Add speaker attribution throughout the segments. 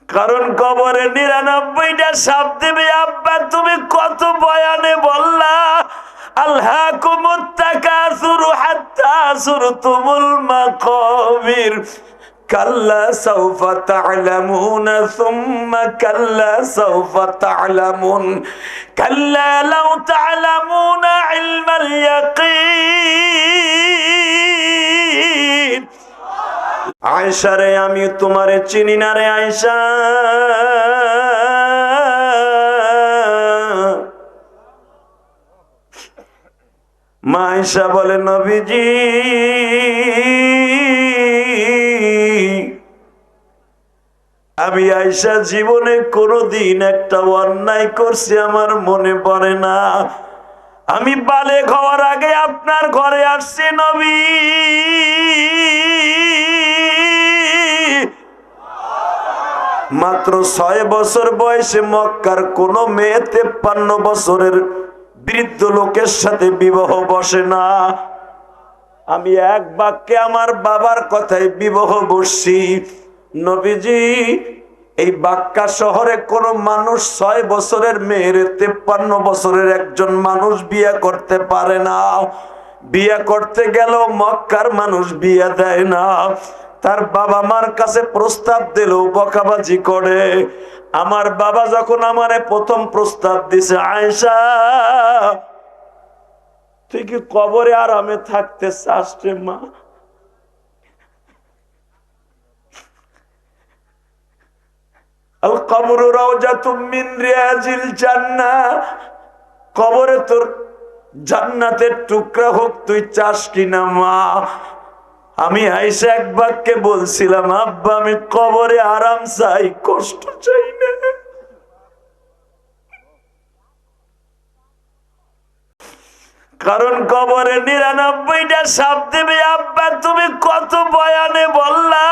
Speaker 1: কারণ কবরে ৯৯টা সাপ দেবে। আব্বা তুমি কত বয়ানে বললা আলহাকুমুত তাকাসুরু হাত্তা যুরতুমুল মাকাবির, কাল্লা সাউফা তা'লামুনা সুম্মা কাল্লা সাউফা তা'লামুন, কাল্লা লাউ তা'লামুনা ইলমাল ইয়াকিন। আয়েশা রে আমি তোমারে চিনি না রে আয়েশা। মা আয়েশা বলে নবীজি আমি আয়েশা জীবনে কোনোদিন একটা অন্যায় করছি আমার মনে পড়ে না। আমি বালেগ হওয়ার আগে আপনার ঘরে আসছি নবী, মাত্র ৬ বছর বয়সে মক্কার কোন মেয়ে ৫৩ বছরের বৃদ্ধ লোকের সাথে বিবাহ বসে না। আমি এক বাক্যে আমার বাবার কথায় বিবাহ বসছি। নবীজি এই বাক্কা শহরে কোন মানুষ ৬ বছরের মেয়ের ৫৩ বছরের একজন মানুষ বিয়ে করতে পারে না। বিয়ে করতে গেল মক্কার মানুষ বিয়ে দেয় না। তার বাবা মার কাছে প্রস্তাব দিল বকাবাজি করে। আমার বাবা যখন আমারে প্রথম প্রস্তাব দিছে, আয়েশা তুই কি কবরে আরামে থাকতে চাস রে মা? আল কবরু রাউজাতুম মিন রিয়াজিল জান্নাহ, কবরে তোর জান্নাতের টুকরা হোক, তুই চাস কিনা মা? আমি আয়েশা এক বাক্যে বলছিলাম আব্বা আমি কবরে আরাম চাই, কষ্ট চাই না। কারণ কবরে ৯৯টা সাপ দেবে। আব্বা তুমি কত বয়ানে বললা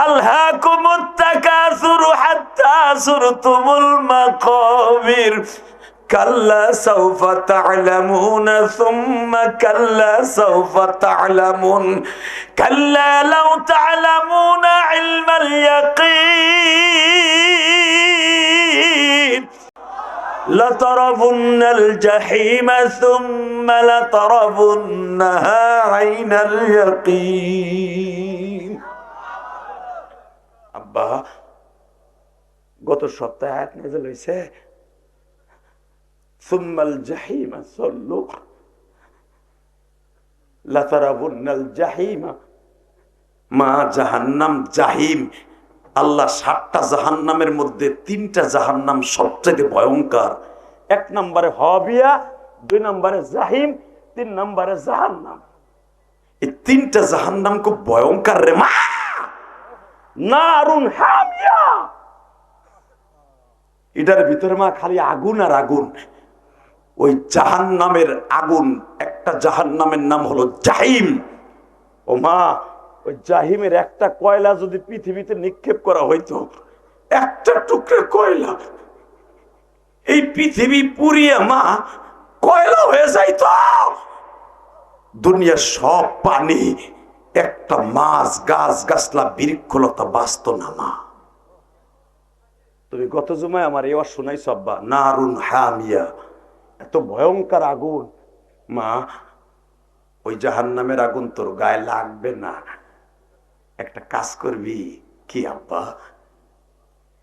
Speaker 1: আলহাকুমুত তাকাসুরু হাত্তা যুরতুমুল মাকাবির, কাল্লা সাউফা তা'লামুনা সুম্মা কাল্লা সাউফা তা'লামুন, কাল্লা লাউ তা'লামুনা ইলমাল ইয়াকিন, লাতারাবুন্নাল জাহিমা সুম্মা লাতারাবুন্নাহা আইনাল ইয়াকিন। আব্বা গত সপ্তাহে আয়াত নাযিল হইছে সুম্মাল জাহিমা সাল্লু লাতারাবুন্নাল জাহিমা। মা জাহান্নাম জাহিম, আল্লাহ ৭টা জাহান্নামের মধ্যে ৩টা জাহান্নাম সবচেয়ে ভয়ঙ্কর। ১ নম্বরে হাবিয়া, ২ নম্বরে জাহিম, ৩ নম্বরে জাহান্নাম। এই ৩টা জাহান্নাম খুব ভয়ঙ্কর রে মা। নারুন হামিয়া, এটার ভিতরে মা খালি আগুন আর আগুন। ওই জাহান্নামের আগুন, একটা জাহান্নামের নাম হলো জাহিম। ও মা ওই জাহিমের একটা কয়লা যদি পৃথিবীতে নিক্ষেপ করা হইতো, একটা টুকরা কয়লা এই পৃথিবী পুড়িয়ে মা কয়লা হয়ে যাইতো। দুনিয়ার সব পানি, একটা মাছ গাছ গাছলা বৃক্ষলতা বাঁচত না মা। তুমি গত জুমায় আমার এবার শোনাইছো আব্বা, নারুন হামিয়া, এত ভয়ঙ্কর আগুন। মা ওই জাহান্নামের আগুন তোর গায়ে লাগবে না, একটা কাজ করবি। কি আব্বা?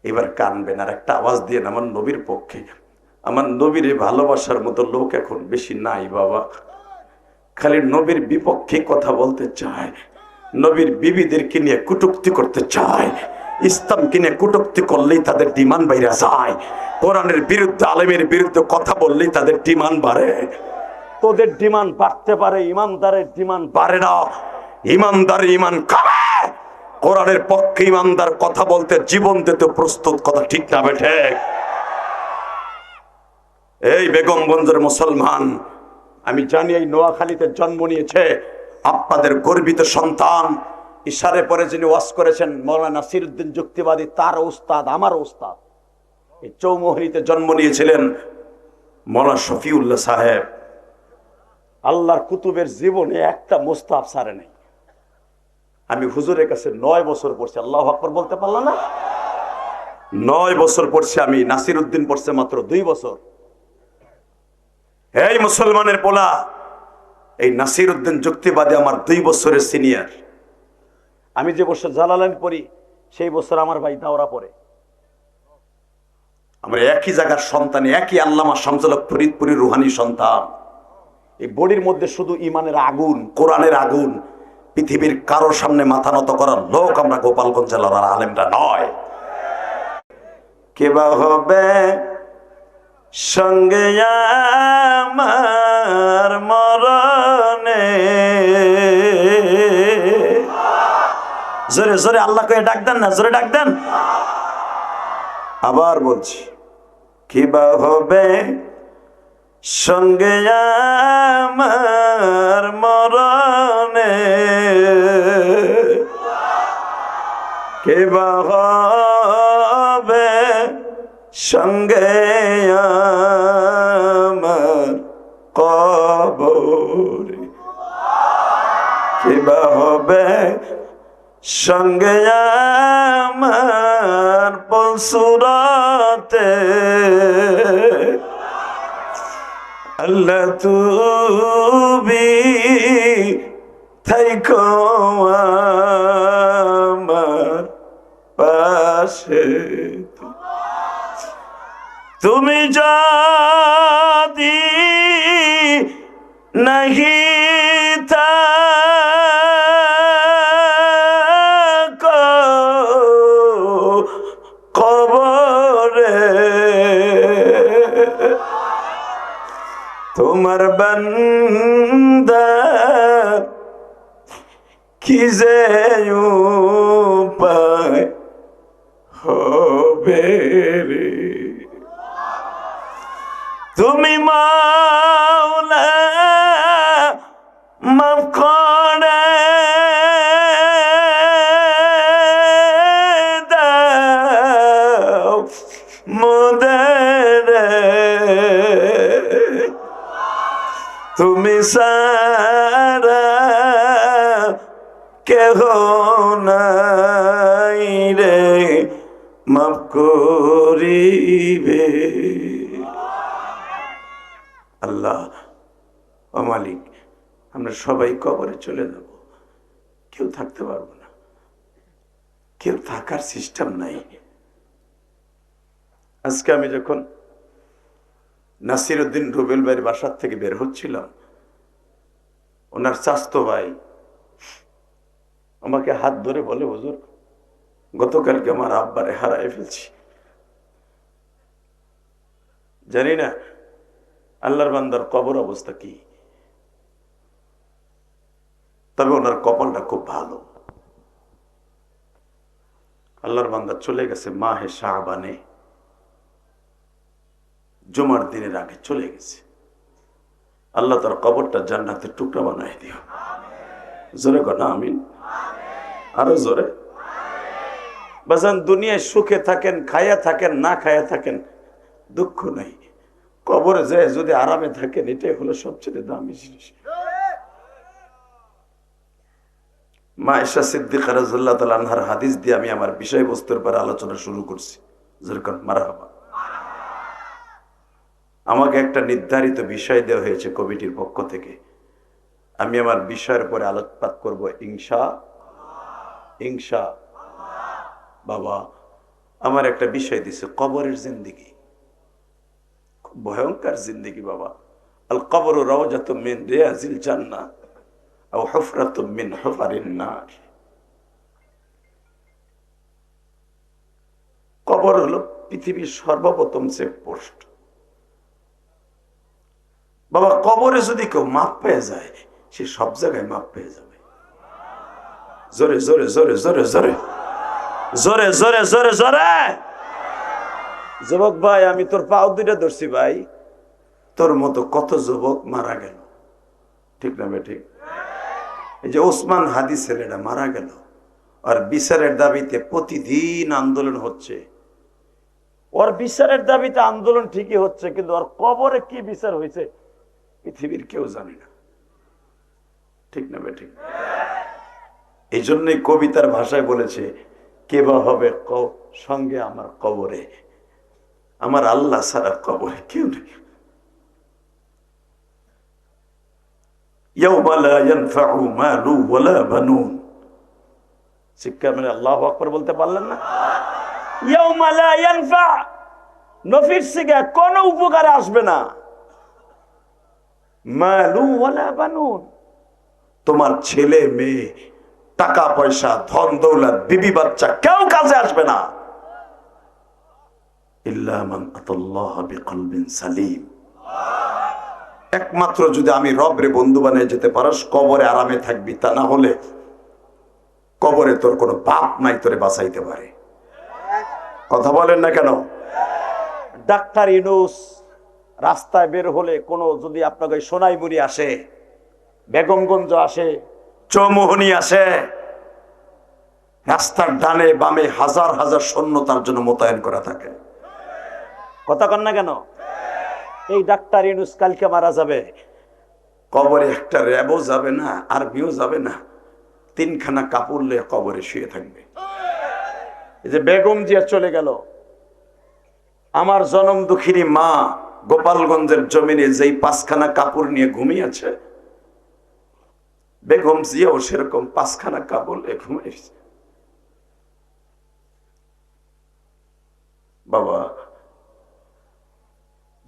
Speaker 1: এবার কানবেন আর একটা আওয়াজ দিয়ে আমার নবীর পক্ষে। আমার নবীরে ভালোবাসার মতো লোক এখন বেশি নাই বাবা, খালি নবীর বিপক্ষে কথা বলতে চায়, নবীর বিবিদেরকে নিয়ে কটূক্তি করতে চায়। ইসলামকে নিয়ে কটূক্তি করলেই তাদের ডিমান্ড বাইরে যায়। কোরআনের বিরুদ্ধে আলেমের বিরুদ্ধে কথা বললেই তাদের ডিমান্ড বাড়ে। তোদের ডিমান্ড বাড়তে পারে, ইমানদারের ডিমান্ড বাড়ে না। ইমানদার ইমান কমে, কোরআনের পক্ষে ইমানদার কথা বলতে জীবন দিতে প্রস্তুত। কথা ঠিক না বেঠে? এই বেগমগঞ্জের মুসলমান, আমি জানি এই নোয়াখালীতে জন্ম নিয়েছে আপনাদের গর্বিত সন্তান। ইশারে পরে যিনি ওয়াজ করেছেন মৌলানা নাসিরউদ্দিন যুক্তিবাদী, তার উস্তাদ আমার উস্তাদ। এই চৌমোহনীতে জন্ম নিয়েছিলেন মৌলানা শফিউল্লাহ সাহেব। আল্লাহর কুতুবের জীবনে একটা মুস্তাহাব সারে নেই। আমি হুজুরের কাছে ৯ বছর পড়ছি, আল্লাহু আকবার বলতে পারলাম না। 9 বছর পড়ছে আমি, নাসির উদ্দিন পড়ছে মাত্র 2 বছর। এই মুসলমানের পোলা, এই নাসির উদ্দিন যুক্তিবাদী আমার 2 বছরের সিনিয়র। আমি যে বছর জালালাইন পড়ি সেই বছর আমার ভাই দাওরা পড়ে। আমরা একই জায়গার সন্তান, একই আল্লামা শামসুল হক ফরিদপুরের রুহানি সন্তান। এই বডির মধ্যে শুধু ইমানের আগুন, কোরআনের আগুন। পৃথিবীর কারোর সামনে মাথা নত করার লোক আমরা গোপালগঞ্জ জেলার আলেমরা নয়। কেবা হবে সঙ্গে আমার মরণে, জোরে জোরে আল্লাহকে ডাক দেন না, জোরে ডাক দেন। আবার বলছি, কিবা হবে সঙ্গে আমার মরণে, কিবা হবে সঙ্গে আমার কবরে, কিবা হবে সঙ্গে আমার পলসুরাতে, আল্লাহ তুমি থাইকো আমার পাশে, তুমি যদি নাহি থাকো কবরে, তোমার বান্দা কি যে উপায় হবে রে, তুমি মাওলা মাফ করে দাও মোদের, তুমি সারা কেহ নাই রে মাফ করিবে। আল্লাহ ও মালিক, আমরা সবাই কবরে চলে যাব, কেউ থাকতে পারবো না, কেউ থাকার সিস্টেম নাই। আজকে আমি যখন নাসির উদ্দিন রুবেল ভাইয়ের বাসার থেকে বের হচ্ছিলাম, ওনার চাচতো ভাই আমাকে হাত ধরে বলে, হুজুর গতকালকে আমার আব্বারে হারায় ফেলছি। জানি না আল্লাহর বান্দার কবর অবস্থা কি, তবে ওনার কপালটা খুব ভালো। আল্লাহর বান্দা চলে গেছে মাহে শাবানে, জুমার দিনের আগে চলে গেছে। আল্লাহ তার কবরটা জান্নাতের টুকরা বানাই দিও। জোরে কর না আমিন, আরো জোরে। বাজান, দুনিয়ায় সুখে থাকেন, খায়া থাকেন, না খায়া থাকেন, দুঃখ নাই। কবরে যায় যদি আরামে থাকেন, এটাই হলো সবচেয়ে দামি জিনিস। মা আয়েশা সিদ্দিকা রাদিয়াল্লাহু তাআলা আনহার হাদিস দিয়ে আমি আমার বিষয়বস্তুর উপর আলোচনা শুরু করছি। যেরকম মারহাবা। আমাকে একটা নির্ধারিত বিষয় দেওয়া হয়েছে কমিটির পক্ষ থেকে, আমি আমার বিষয়ের উপরে আলোকপাত করব ইনশাআল্লাহ। বাবা আমার একটা বিষয় দিছে, কবরের জিন্দেগি, খুব ভয়ঙ্কর জিন্দেগি বাবা। আল কবরু রাওজাতুম মিন রিয়াজিল জান্নাহ আও হুফরাতুম মিন হুফারিন নার। কবর হলো পৃথিবীর সর্বপ্রথম চেকপোস্ট বাবা। কবরে যদি কেউ মাপ পেয়ে যায়, সে সব জায়গায় মাপ পেয়ে যাবে। জোরে জোরে জোরে জোরে জোরে জোরে জোরে জোরে জোরে। যুবক ভাই, আমি তোর পাও দুইটা ধরছি ভাই, তোর মতো কত যুবক মারা গেল, ঠিক না বে ঠিক? এই যে ওসমান হাদি ছেলেটা মারা গেল, আর বিচারের দাবিতে প্রতিদিন আন্দোলন হচ্ছে। ওর বিচারের দাবিতে আন্দোলন ঠিকই হচ্ছে, কিন্তু ওর কবরে কি বিচার হয়েছে পৃথিবীর কেউ জানে না, ঠিক না বে ঠিক? এই জন্যই কবিতার ভাষায় বলেছে, কে বা হবে সঙ্গে আমার কবরে? আমার আল্লাহ ছাড়া কবরে কেউ নেই। ইয়াউমা লা ইয়ানফাউ মালু ওয়ালা বানুন। শিক্ষা মানে আল্লাহু আকবার বলতে পারলেন না? ইয়াউমা লা ইয়ানফা, নফির সিগা কোনো উপকারে আসবে না। মালু ওয়ালা বানুন, তোমার ছেলে মেয়ে, টাকা পয়সা, ধন দৌলত, বিবি বাচ্চা কেউ কাজে আসবে না। ইল্লা মান আতাল্লাহ বিকলবিন সালিম, একমাত্র যদি আমি রবরে বন্ধু বানিয়ে যেতে পারস কবরে আরামে থাকবি, তা না হলে কবরে তোর কোনো বাপ নাই তোরে বাঁচাইতে পারে। কথা বলেন না কেন? ডাক্তার ইউনূস রাস্তায় বের হলে কোনো যদি আপনাকে সোনাইমুড়ি আসে, বেগমগঞ্জ আসে, চৌমোহনী আসে, রাস্তার ডানে বামে হাজার হাজার সৈন্য তার জন্য মোতায়েন করা থাকে। কথা কন না কেন? এই ডাক্তার ইউনূস কালকে মারা যাবে, কবরে একটা র্যাবও যাবে না, আর্মিও যাবে না, 3খানা কাপড় নিয়ে কবরে শুয়ে থাকবে। এই যে বেগম জিয়া চলে গেল, আমার জনম দুঃখিনী মা গোপালগঞ্জের জমিনে যেই 5খানা কাপড় নিয়ে ঘুমিয়েছে, বেগম জিয়াও সেরকম 5খানা কাপড় নিয়ে ঘুমিয়েছে। বাবা,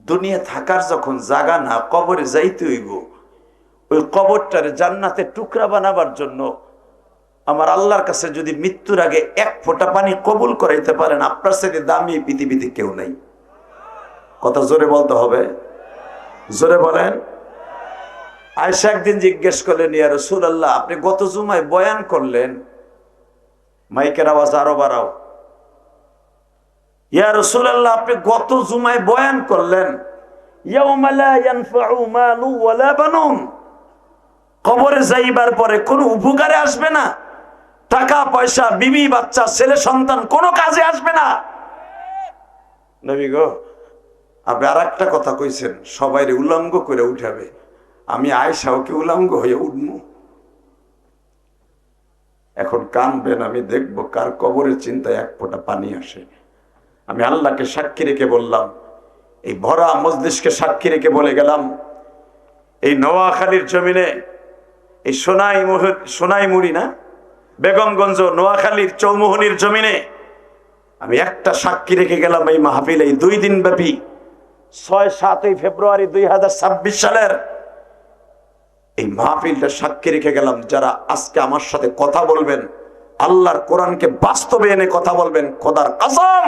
Speaker 1: দুনিয়া থাকার যখন জায়গা না, কবরে যাইতে হইব। ওই কবরটারে জান্নাতের টুকরা বানাবার জন্য আমার আল্লাহর কাছে যদি মৃত্যুর আগে 1 ফোঁটা পানি কবুল করাইতে পারেন, আপনার সাথে দামি পৃথিবীতে কেউ নাই। কথা জোরে বলতে হবে, জোরে বলেন। আয়েশা একদিন জিজ্ঞেস করলেন, ইয়া রাসূলুল্লাহ, আপনি গত জুমায় বয়ান করলেন, মাইকের আওয়াজ আরো বাড়াও। ইয়া রাসূলুল্লাহ, আপনি গত জুমায় বয়ান করলেন ইয়াউমা লা ইয়ানফাউ মালু ওয়ালা বানুন, কবরে যাইবার পরে কোনো উপকারে আসবে না, টাকা পয়সা, বিবি বাচ্চা, ছেলে সন্তান কোনো কাজে আসবে না। নবী গো, আপনি আর একটা কথা কইছেন, সবাইরে উলঙ্গ করে উঠাবে, আমি আয়েশাও কি উলঙ্গ হয়ে উঠবো? এখন কানবেন, আমি দেখবো কার কবরের চিন্তায় 1 ফোঁটা পানি আসে। আমি আল্লাহকে সাক্ষী রেখে বললাম, এই ভরা মজলিসকে সাক্ষী রেখে বলে গেলাম, এই নোয়াখালীর জমিনে, এই সোনাইমুড়ি না, বেগমগঞ্জ নোয়াখালীর চৌমোহনীর জমিনে আমি একটা সাক্ষী রেখে গেলাম। এই মাহফিল, এই 2 দিন ব্যাপী 6-7 ফেব্রুয়ারি 2026 সালের এই মাহফিলটা সাক্ষী রেখে গেলাম, যারা আজকে আমার সাথে কথা বলবেন, আল্লাহর কোরআনকে বাস্তবে এনে কথা বলবেন, খোদার কসম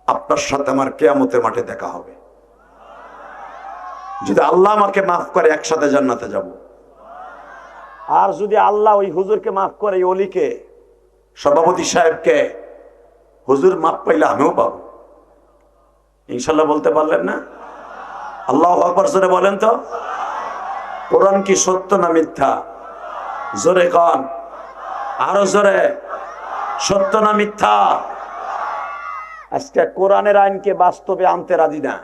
Speaker 1: আপনার সাথে আমার কিয়ামতের মাঠে দেখা হবে। যদি আল্লাহ আমাকে মাফ করে একসাথে জান্নাতে যাব, আর যদি আল্লাহ ওই হুজুরকে মাফ করে, এই অলিকে, সভাপতি সাহেবকে, হুজুর মাফ পাইলে আমিও পাবো ইনশাল্লাহ। বলতে পারলেন না? আল্লাহু আকবার জোরে বলেন তো। কোরআন কি সত্য না মিথ্যা? জোরে কন, আরো জোরে, সত্য না মিথ্যা? আজকে কোরআনের আইনকে বাস্তবে আনতে রাজি না,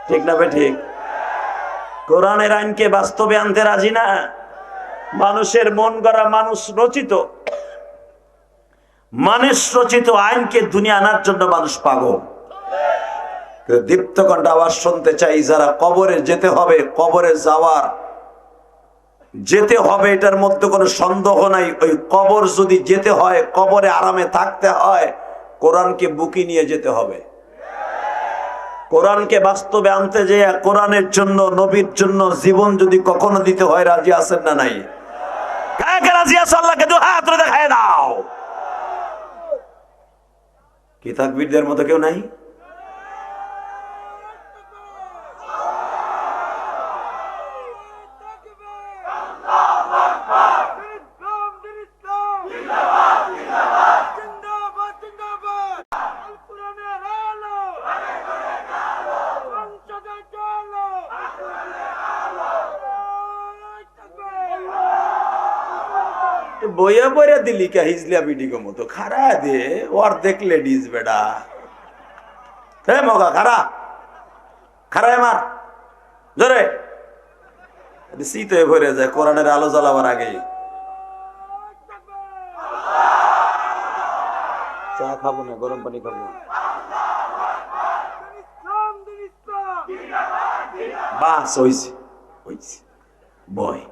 Speaker 1: ঠিক না বে ঠিক? কোরআনের আইনকে বাস্তবে আনতে রাজি না। মানুষের মন গড়া, মানুষ রচিত আইনকে দুনিয়া আনার জন্য মানুষ পাগল। দীপ্তকণ্ঠ আওয়াজ শুনতে চাই, যারা কবরে যেতে হবে, কবরে যেতে হবে, এটার মধ্যে কোনো সন্দেহ নাই। ওই কবর যদি যেতে হয়, কবরে আরামে থাকতে হয়, কোরআনকে বুকি নিয়ে যেতে হবে। কোরআনকে বাস্তবে আনতে যেয়ে কোরআনের জন্য, নবীর জন্য জীবন যদি কখনো দিতে হয়, রাজি আছেন না নাই? কাকে রাজি আছো? আল্লাহকে 2 হাত তুলে দেখায় দাও। কি তাকবীরদের মতো কেউ নাই? বইয়া বইয়া দিলি কা হিজলিয়া বিডিগো মতো খারা দে, ওর দেখলে ডিজ বেডা। হে মগা খারা খারায় মার জোরে, শীতে ভরে যায় কোরআনের আলো জ্বালাবার আগে। চা খাবো না, গরম পানি খাবো। বাস হইছে হইছে, বয়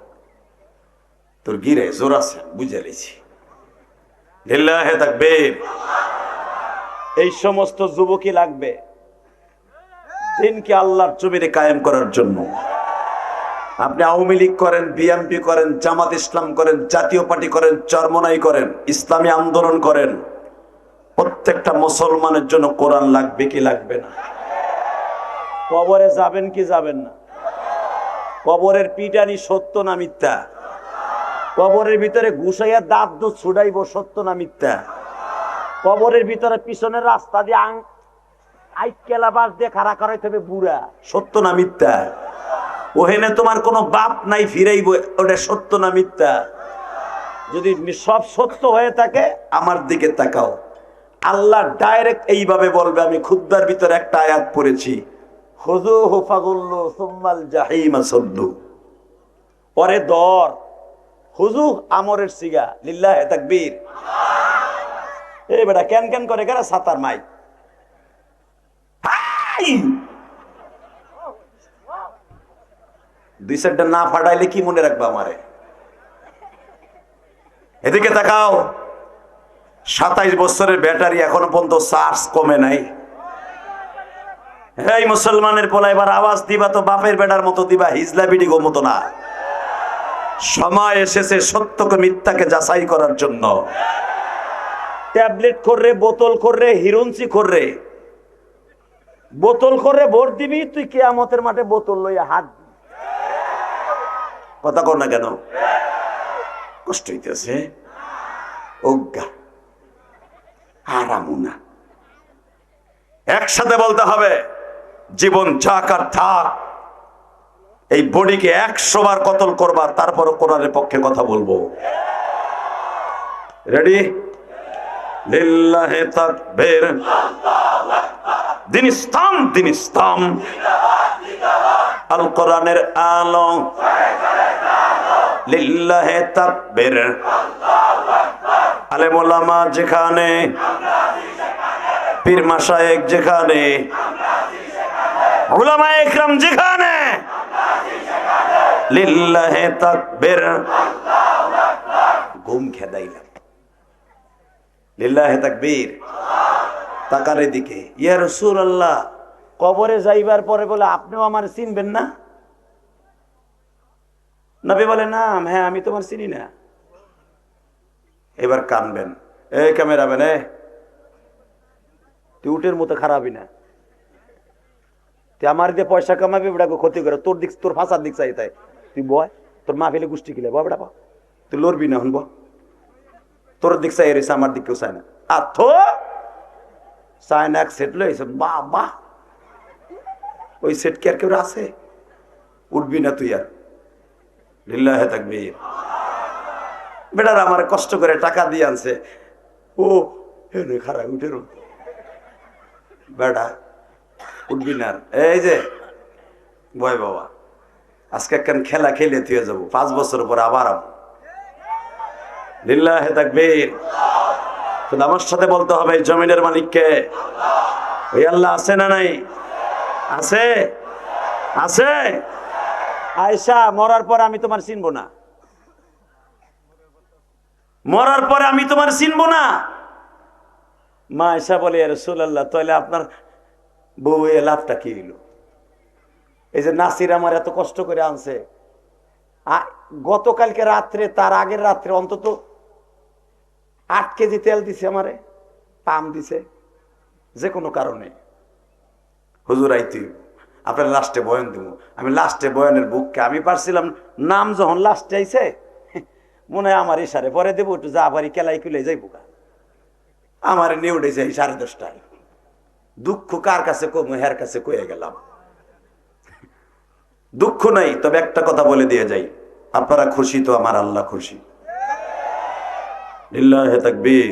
Speaker 1: তোর গিরে জোর আছে, বুঝে লেছি। লিল্লাহে তাকবীর। এই সমস্ত যুবকই লাগবে দিনকে আল্লাহর জমিনে কায়েম করার জন্য। আপনি আওয়ামী লীগ করেন, বিএনপি করেন, জামাত ইসলাম করেন, জাতীয় পার্টি করেন, চরমনাই করেন, ইসলামী আন্দোলন করেন, প্রত্যেকটা মুসলমানের জন্য কোরআন লাগবে কি লাগবে না? কবরে যাবেন কি যাবেন না? কবরের পিটানি সত্য না মিথ্যা? কবরের ভিতরে ঘুষাইয়া দাঁত দুধ ছুড়াইব, সত্য না মিথ্যা? কবরের ভিতরে পিছনের রাস্তা দিয়ে আইকেলা বাস দিয়ে খাড়া করাইতে হবে বুড়া, সত্য না মিথ্যা? ওহেনে তোমার কোনো বাপ নাই, ফিরাইব, ওটা সত্য না মিথ্যা? যদি সব সত্য হয়ে থাকে আমার দিকে তাকাও। আল্লাহ ডাইরেক্ট এইভাবে বলবে, আমি খুতবার ভিতরে একটা আয়াত পড়েছি, খুযূহু ফাগুল্লু সুম্মাল জাহিমা সাল্লু। পরে দর হুজু আমরের সিগা, লিল্লাহে তাকবীর। এই বেটা কেন কেন করে কেন সাতার মাই? দুই চারটা না ফাটাইলে কি মনে রাখবা আমারে? এদিকে তাকাও, 27 বছরের ব্যাটারি এখনো পর্যন্ত চার্জ কমে নাই। এই মুসলমানের পোলা, এবার আওয়াজ দিবা তো বাপের বেটার মতো দিবা, হিজলা বিডি গো মতো না। সময় এসেছে সত্যকে মিথ্যাকে যাচাই করার জন্য। ট্যাবলেট কররে, বোতল কররে, হিরুঞ্চি কররে, বোতল করে ভোট দিবি, তুই কিয়ামতের মাঠে বোতল লইয়া হাত। কথা কর না কেন? কষ্ট হইতেছে, অজ্ঞা আরামু না। একসাথে বলতে হবে, জীবন যাক আর থাক, এই বডিকে 100 বার কতল করবা, তারপরে কোরআনের পক্ষে কথা বলবো। রেডি? লিল্লাহে তাকবীর। দিন ইসলাম, দিন ইসলাম, আল কোরআনের আলো, লিল্লাহে তাকবীর। আলেম ওলামা যেখানে, পীর মাশায়েখ যেখানে, উলামায়ে ইকরাম যেখানে, লিল্লাহে তাকবীর। ঘুম খেদাইলাম, লিল্লাহে তাকবীর। তাকার দিকে, ইয়া রাসূলুল্লাহ, কবরে যাইবার পরে বলে আপনিও আমার চিনবেন না? নবী বলে, না, হ্যাঁ আমি তোমার চিনি না। এবার কানবেন, এই ক্যামেরাম্যান, তুই উটের মতো খারাপই না, তুই আমার দিয়ে পয়সা কামাবি, বেটাকে ক্ষতি করে, তোর দিক, তোর ফাঁসার দিক চাই, তাই তুই বয়, তোর মা ফেলে গোষ্ঠী কিলে বেটা, তুই লড়বি না, শুনব, তোর দিক চাই রয়েছে, আমার দিক কেউ চায় না। আথ চায় না, এক সেট লইছে, বাহ বাহ, ওই সেট কি আর কেউ আছে? উঠবি না তুই আর। লিল্লাহে তাকবীর। বেটার আমার কষ্ট করে টাকা দিয়ে আনছে, ও খারাপ উঠে বেটা, উঠবি না। এই যে ভয় বাবা, আজকে একখান খেলা খেলে তুই যাবো, 5 বছর পর আবার আম। লিল্লাহে তাকবীর। আমার সাথে বলতে হবে, জমিনের মালিককে, ওই আল্লাহ আছে না নাই? আছে, আছে। আয়েশা, মরার পর আমি তোমার চিনবো না, মরার পরে আমি তোমার চিনবো না। মা আয়েশা বলে, ইয়া রাসূলুল্লাহ, তাহলে আপনার বউ এ লাভটা কি হইল? এই যে নাসির আমার এত কষ্ট করে আনছে, গতকালকে রাত্রে, তার আগের রাত্রে অন্তত 8 কেজি তেল দিছে, আমারে পাম দিছে, যে কোনো কারণে। হুজুর আইতি, আপনার লাস্টে বয়ান দিব। আমি লাস্টে বয়ানের বুককে আমি পারছিলাম, নাম যখন লাস্টে আইছে, মনে হয় আমার ইশারে পরে দেবো, একটু যা পারি কেলাই কুলে যাইব গা। আমার নিয়ে উঠে যাই 10:30টায়। দুঃখ কার কাছে কমু, হের কাছে কয়ে গেলাম। দুঃখ নাই, তবে একটা কথা বলে দিয়ে যাই, আপনারা খুশি তো আমার আল্লাহ খুশি। লিল্লাহে তাকবীর।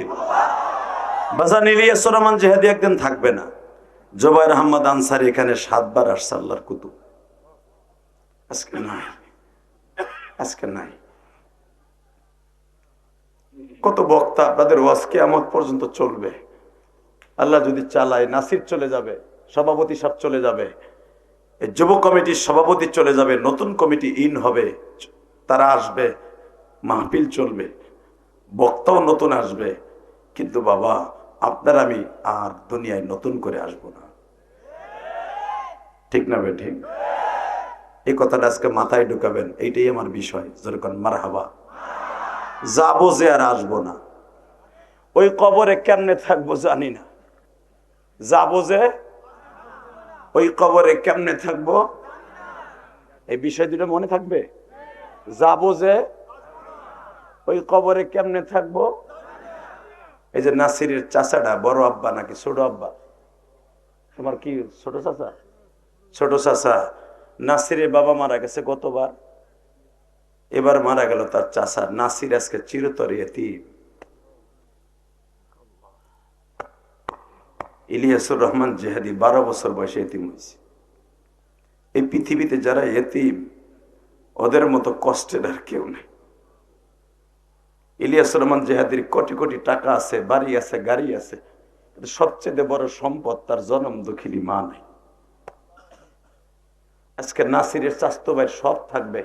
Speaker 1: বাজান ইলিয়াস রহমান জিহাদি একদিন থাকবে না। জুবায়ের আহমদ আনসারী এখানে 7 বার আসছে, আল্লাহর কুতুব। আজকে নাই, আজকে নাই। কত বক্তা, আপনাদের ওয়াজ কিয়ামত পর্যন্ত চলবে। আল্লাহ যদি চালায় নাসির চলে যাবে, সভাপতি সব চলে যাবে, এই যুব কমিটির সভাপতি চলে যাবে, নতুন কমিটি ইন হবে, তারা আসবে, মাহফিল চলবে, বক্তাও নতুন আসবে, কিন্তু বাবা আপনার আমি আর দুনিয়ায় নতুন করে আসব না। ঠিক না বে ঠিক? এই কথাটা আজকে মাথায় ঢুকাবেন, এইটাই আমার বিষয়। যেরকম মারহাবা, যাবো যে আর আসবো না। ওই কবরে কেমনে থাকবো জানি না, যাবো যে ওই কবরে কেমনে থাকবো, এই বিষয় দুটো মনে থাকবে। যাবো যে ওই কবরে কেমনে থাকবো। এই যে নাসিরের চাচাটা বড় আব্বা নাকি ছোট আব্বা, তোমার কি ছোট চাচা? ছোট চাচা নাসিরের বাবা মারা গেছে গতবার, এবার মারা গেল তার চাচা। নাসির আজকে চিরতরে এতিম। ইলিয়াসুর রহমান জিহাদি 12 বছর বয়সে এতিম হয়েছে। এই পৃথিবীতে যারা এতিম ওদের মতো কষ্টের আর কেউ নেই। ইলিয়াসুর রহমান জিহাদির কোটি কোটি টাকা আছে, বাড়ি আছে, গাড়ি আছে, সবচেয়ে বড় সম্পদ তার জনম দুঃখিনী মা নাই। আজকে নাসিরের স্বাস্থ্য ভাই সব থাকবে,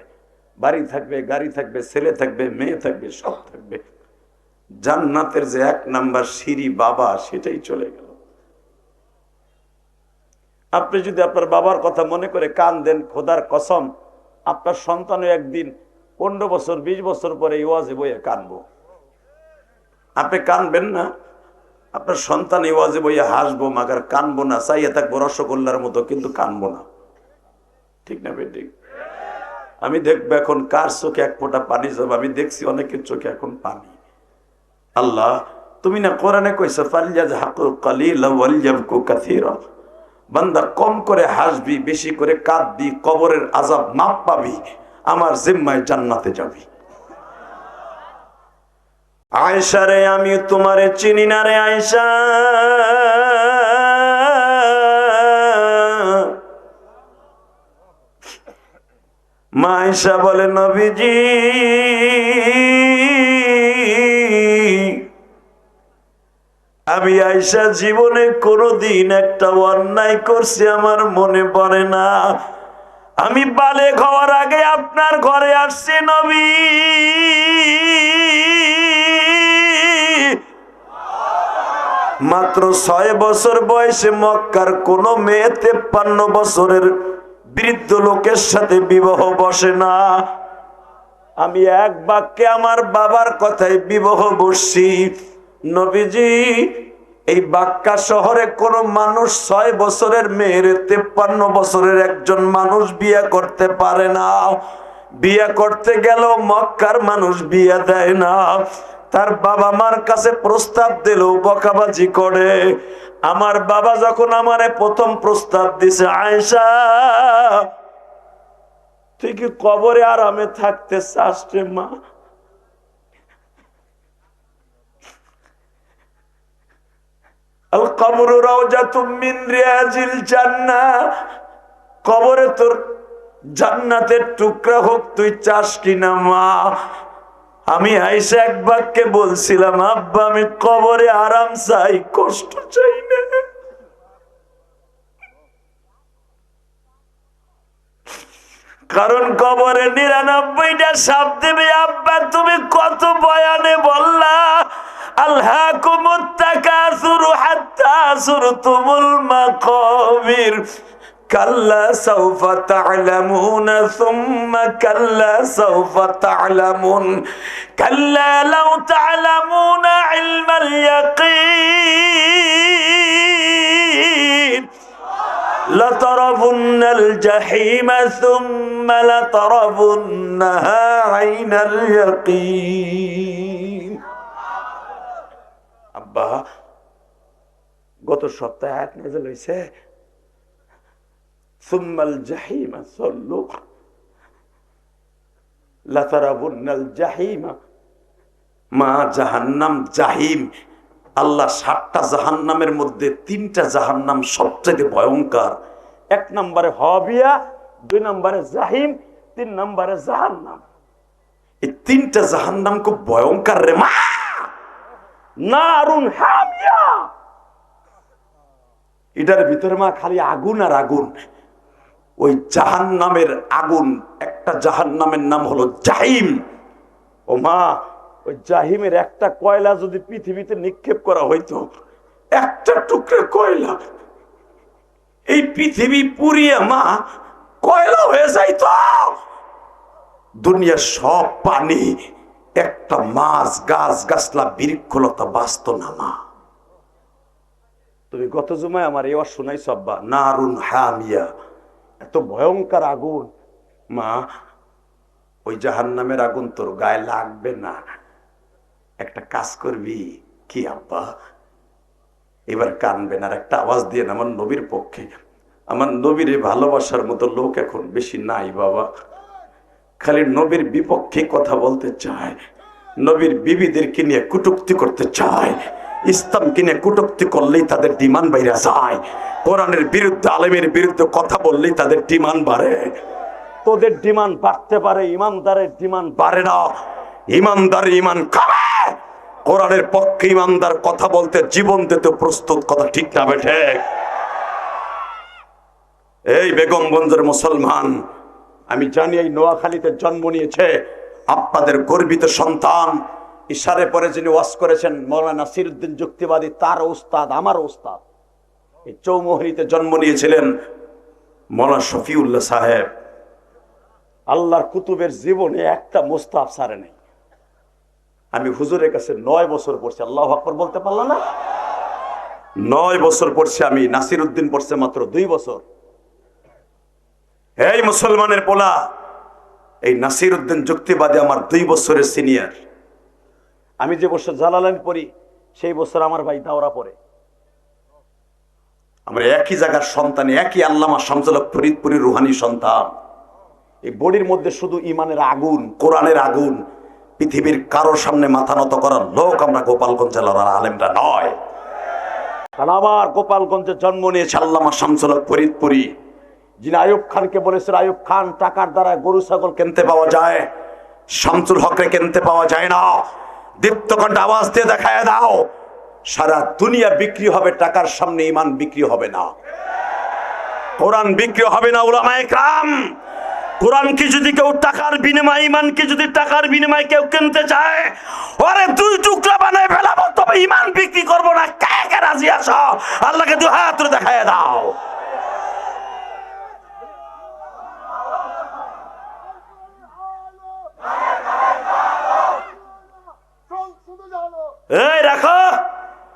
Speaker 1: বাড়ি থাকবে, গাড়ি থাকবে, ছেলে থাকবে, মেয়ে থাকবে, সব থাকবে, জান্নাতের যে 1 নাম্বার সিঁড়ি বাবা, সেটাই চলে গেল। আপনি যদি আপনার বাবার কথা মনে করে কান দেন, খোদার কসম আপনার সন্তানও একদিন 15 বছর 20 বছর পরে এই ওয়াজে বইয়ে কানবো। আপনি কানবেন না? আপনার সন্তান এই ওয়াজে বইয়ে হাসবো, মাগার কানবো না, চাইয়ে থাকবো রসগোল্লার মতো, কিন্তু কানবো না। ঠিক না বেঠিক? আমি দেখবো এখন কার চোখে 1 ফোঁটা পানি যাবে। আমি দেখছি অনেকের চোখে এখন পানি। আল্লাহ তুমি না কোরআনে কইছো ফালইয়াযহাকু কালিলান ওয়ালইয়াবকু কাসীরা, বান্দা কম করে হাসবি, বেশি করে কাঁদবি, কবরের আযাব মাপ পাবি, আমার জিম্মায় জান্নাতে যাবি। আয়েশা রে আমি তোমারে চিনি না রে আয়েশা, মা আয়েশা বলে নবীজি আমি আয়েশা জীবনে কোনোদিন একটা অন্যায় করছি আমার মনে পড়ে না। আমি বালেগ হওয়ার আগে আপনার ঘরে আসছি নবী, মাত্র 6 বছর বয়সে মক্কার কোন মেয়ে 53 বছরের বৃদ্ধ লোকের সাথে বিবাহ বসে না। আমি এক বাক্যে আমার বাবার কথায় বিবাহ বসছি। নবীজি এই বাক্কা শহরে কোন মানুষ 6 বছরের মেয়ের 53 বছরের একজন মানুষ বিয়ে করতে পারে না। বিয়ে করতে গেল মক্কার মানুষ বিয়ে দেয় না। তার বাবা মার কাছে প্রস্তাব দিলেও বকাবাজি করে। আমার বাবা যখন আমারে প্রথম প্রস্তাব দিছে, আয়েশা তুই কি কবরে আরামে থাকতে চাস রে মা? আল কবরু রাউজাতুম মিন রিয়াজিল জান্নাহ, কবরে তোর জান্নাতের টুকরা হোক, তুই চাস কিনা মা? আমি আয়েশা এক বাক্যে বলছিলাম, আব্বা আমি কবরে আরাম চাই, কষ্ট চাই না। কারণ কবরে 99টা সাপ দেবে। আব্বা তুমি কত বয়ানে বললা আলহাকুমুত তাকাসুরু হাত্তা যুরতুমুল মাকাবির, কাল্লা সাউফা তা'লামুনা সুম্মা কাল্লা সাউফা তা'লামুন, কাল্লা লাউ তা'লামুনা ইলমাল ইয়াকিন লাতারাবুন্নাল জাহিমা সুম্মা লাতারাবুন্নাহা আইনাল ইয়াকিন। আব্বা গত সপ্তাহে আয়াত নাযিল হইছে, সুম্মাল জাহিমা সাল্লু লাতারাবুন্নাল জাহিমা, মা জাহান্নাম জাহিম। আল্লাহ 7টা জাহান্নামের মধ্যে 3টা জাহান্নাম সবচেয়ে ভয়ঙ্কর। 1 নম্বরে হাবিয়া, 2 নম্বরে জাহিম, 3 নম্বরে জাহান্নাম। এই 3টা জাহান্নাম খুব ভয়ঙ্কর রে মা। নারুন হামিয়া, এটার ভিতরে মা খালি আগুন আর আগুন। ওই জাহান্নামের আগুন, একটা জাহান্নামের নাম হলো জাহিম। ও মা, ওই জাহিমের একটা কয়লা যদি পৃথিবীতে নিক্ষেপ করা হইতো, একটা টুকরা কয়লা এই পৃথিবী পুড়িয়ে মা কয়লা হয়ে যাইতো। দুনিয়ার সব পানি, একটা মাছ, গাছ গাছলা, বৃক্ষলতা বাঁচত না মা। তুমি গত জুমায় আমার এবার শোনাইছো আব্বা, নারুন হামিয়া, এত ভয়ঙ্কর আগুন মা। ওই জাহান্নামের আগুন তোর গায়ে লাগবে না। একটা কাজ করবি কি আব্বা, এবার কানবেন আর একটা আওয়াজ দিয়ে আমার নবীর পক্ষে। আমার নবীর ভালোবাসার মতো লোক এখন বেশি নাই বাবা। খালি নবীর বিপক্ষে কথা বলতে চায়, নবীর বিবিদেরকে নিয়ে কটূক্তি করতে চায়। ইসলামকে নিয়ে কটূক্তি করলেই তাদের ডিমান্ড বাইরে যায়। কোরআনের বিরুদ্ধে, আলেমের বিরুদ্ধে কথা বললেই তাদের ডিমান্ড বাড়ে। তোদের ডিমান্ড বাড়তে পারে, ইমানদারের ডিমান্ড বাড়ে না। ইমানদার ইমান কমে। কোরআনের পক্ষে ইমানদার কথা বলতে জীবন দিতে প্রস্তুত, কথা ঠিক না বেঠে? এই বেগমগঞ্জের মুসলমান, আমি জানি এই নোয়াখালীতে জন্ম নিয়েছে আপনাদের গর্বিত সন্তান। ইশারে পরে যিনি ওয়াজ করেছেন মৌলানা নাসিরউদ্দিন যুক্তিবাদী, তার উস্তাদ, আমার উস্তাদ। এই চৌমুহনীতে জন্ম নিয়েছিলেন মৌলানা শফিউল্লাহ সাহেব। আল্লাহর কুতুবের জীবনে একটা মুস্তাফ সারে নেই। আমি হুজুরের কাছে 9 বছর পড়ছি, আল্লাহু আকবার বলতে পারলাম না? 9 বছর পড়ছি আমি, নাসিরউদ্দিন পড়ছে মাত্র 2 বছর। এই মুসলমানের পোলা, এই নাসিরউদ্দিন যুক্তিবাদী আমার 2 বছরের সিনিয়র। আমি যে বছর জালালাইন পড়ি সেই বছর আমার ভাই দাওরা পড়ে। আমরা একই জায়গার সন্তান, একই আল্লামা শামসুল হক ফরিদপুরের রুহানি সন্তান। এই বডির মধ্যে শুধু ইমানের আগুন, কোরআনের আগুন। পৃথিবীর কারোর সামনে মাথা নত করার লোক আমরা গোপালগঞ্জ জেলার আলেমরা নয়। কারণ আমার গোপালগঞ্জে জন্ম নিয়েছে আল্লামা শামসুল হক ফরিদপুরি, যিনি আইয়ুব খানকে বলেছেন, আইয়ুব খান, টাকার দ্বারা গরু ছাগল কিনতে পাওয়া যায়, শামসুল হকরে কিনতে পাওয়া যায় না। দীপ্তকণ্ঠ আওয়াজ দিয়ে দেখায় দাও, সারা দুনিয়া বিক্রি হবে, টাকার সামনে ইমান বিক্রি হবে না, কোরআন বিক্রি হবে না। উলামায়ে কেরাম, কোরআনকে যদি কেউ টাকার বিনিময়ে, ইমানকে যদি টাকার বিনিময়ে কেউ কিনতে চায়, ওরে 2 টুকরা বানায় ফেলাবো, তবে ইমান বিক্রি করবো না। কে কে রাজি আছো? আল্লাহকে 2 হাত তুলে দেখায় দাও। এই রাখো,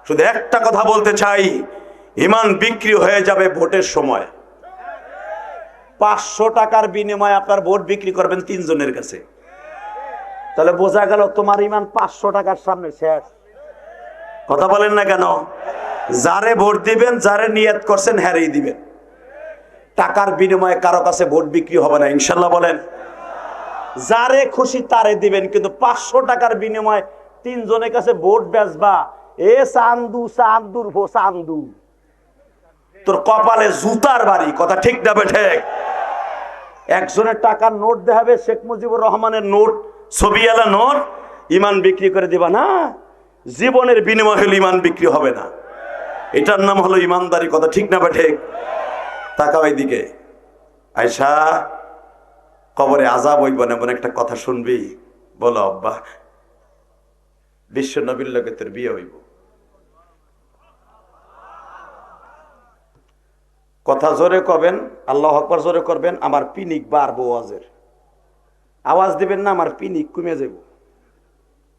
Speaker 1: শুধু একটা কথা বলতে চাই, ইমান বিক্রি হয়ে যাবে ভোটের সময়। 500 টাকার বিনিময়ে আপনার ভোট বিক্রি করবেন 3 জনের কাছে, তাহলে বোঝা গেল তোমার ইমান 500 টাকার সামনে শেষ। কথা বলেন না কেন? যারে ভোট দিবেন, যারে নিয়ত করছেন হ্যারেই দিবেন। টাকার বিনিময়ে কারো কাছে ভোট বিক্রি হবে না, ইনশাল্লাহ বলেন। যারে খুশি তারে দিবেন, কিন্তু 500 টাকার বিনিময়ে 3 জনের কাছে ভোট বেচবা, এ চান্দু, চান্দুর ভো চান্দু, তোর কপালে জুতার বাড়ি। কথা ঠিক না বেঠে? একজনের টাকার নোট দেখাবে, শেখ মুজিবুর রহমানের নোট, ছবিওয়ালা নোট, ইমান বিক্রি করে দিবা না। জীবনের বিনিময় হলে ইমান বিক্রি হবে না, এটার নাম হলো ইমানদারি। কথা ঠিক না বেঠে? তাকাও এইদিকে। আয়সা, কবরে আযাব হইব না এমন একটা কথা শুনবি? বলো আব্বা। বিশ্ব নবীর লগে তোর বিয়ে হইব। কথা জোরে কবেন, আল্লাহু আকবার জোরে করবেন, আমার পিনিক বাড়বো। ওয়াজের আওয়াজ দিবেন না, আমার পিনিক কমে যাব।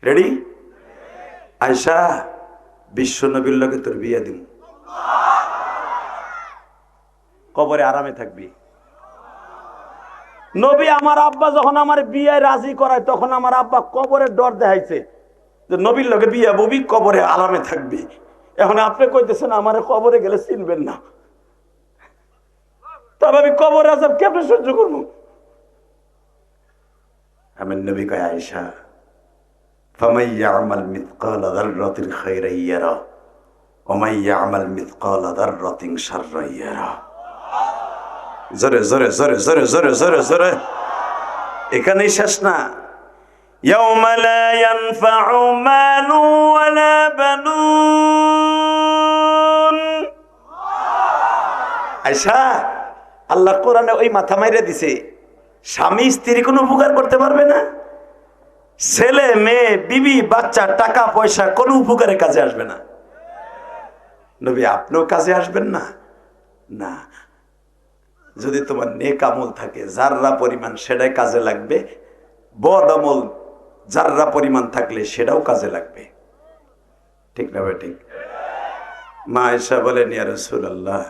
Speaker 1: রেডি? আয়সা, বিশ্ব নবীর লগে তোর বিয়ে দিন, কবরে আরামে থাকবি। নবী আমার আব্বা যখন আমার বিয়ে রাজি করায়, তখন আমার আব্বা কবরের ডর দেখাইছে যে নবীর লগে বিয়ে ববি, কবরে আরামে থাকবি। এখন আপনি কইতেছেন আমারে কবরে গেলে চিনবেন না, তবে আমি কবরে আযাব কেমনে সহ্য করবো? আমার নবী কয়, আয়েশা, ফামান ইয়ামাল মিথকালা যাররাতিন খায়রান ইয়ারা ওয়া মান ইয়ামাল মিথকালা যাররাতিন শাররান ইয়ারা। জোরে জোরে জোরে জোরে জোরে জোরে জোরে। এখানেই শেষ না। ইয়াউমা লা ইয়ানফাউ মালু ওয়ালা বানুন আয়সা আল্লাহ কোরআনে ওই মাথা মাইরে দিছে, স্বামী স্ত্রী কোনো উপকার করতে পারবে না, ছেলে মেয়ে বিবি বাচ্চা টাকা পয়সা কোনো উপকারে কাজে আসবে না। নবী আপনিও কাজে আসবেন না? না, যদি তোমার নেক আমল থাকে যাররা পরিমাণ সেটাই কাজে লাগবে, বদ আমল যাররা পরিমাণ থাকলে সেটাও কাজে লাগবে। ঠিক না ভাই? ঠিক। মা আয়েশা বলেন, ইয়া রাসূলুল্লাহ,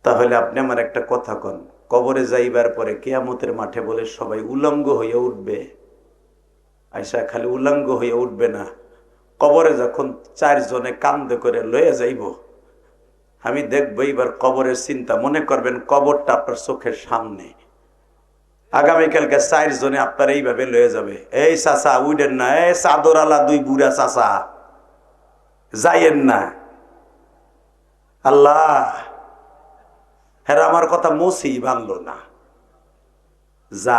Speaker 1: তাহলে আপনি আমার একটা কথা কন, কবরে যাইবার পরে কিয়ামতের মাঠে বলে সবাই উলঙ্গ হয়ে উঠবে। আয়েশা, খালি উলঙ্গ হয়ে উঠবে না, কবরে যখন 4 জনে কান্দে করে লয়ে যাইব, আমি দেখবো এইবার কবরের চিন্তা, মনে করবেন কবরটা আপনার চোখের সামনে, আগামীকালকে 4 জনে আপনার এইভাবে লয়ে যাবে, এই চাচা উঠেন না, এই চাদর আলা 2 বুড়া চাচা যাইয়েন না। আল্লাহ, হ্যাঁ আমার কথা মসি বানলো না, যা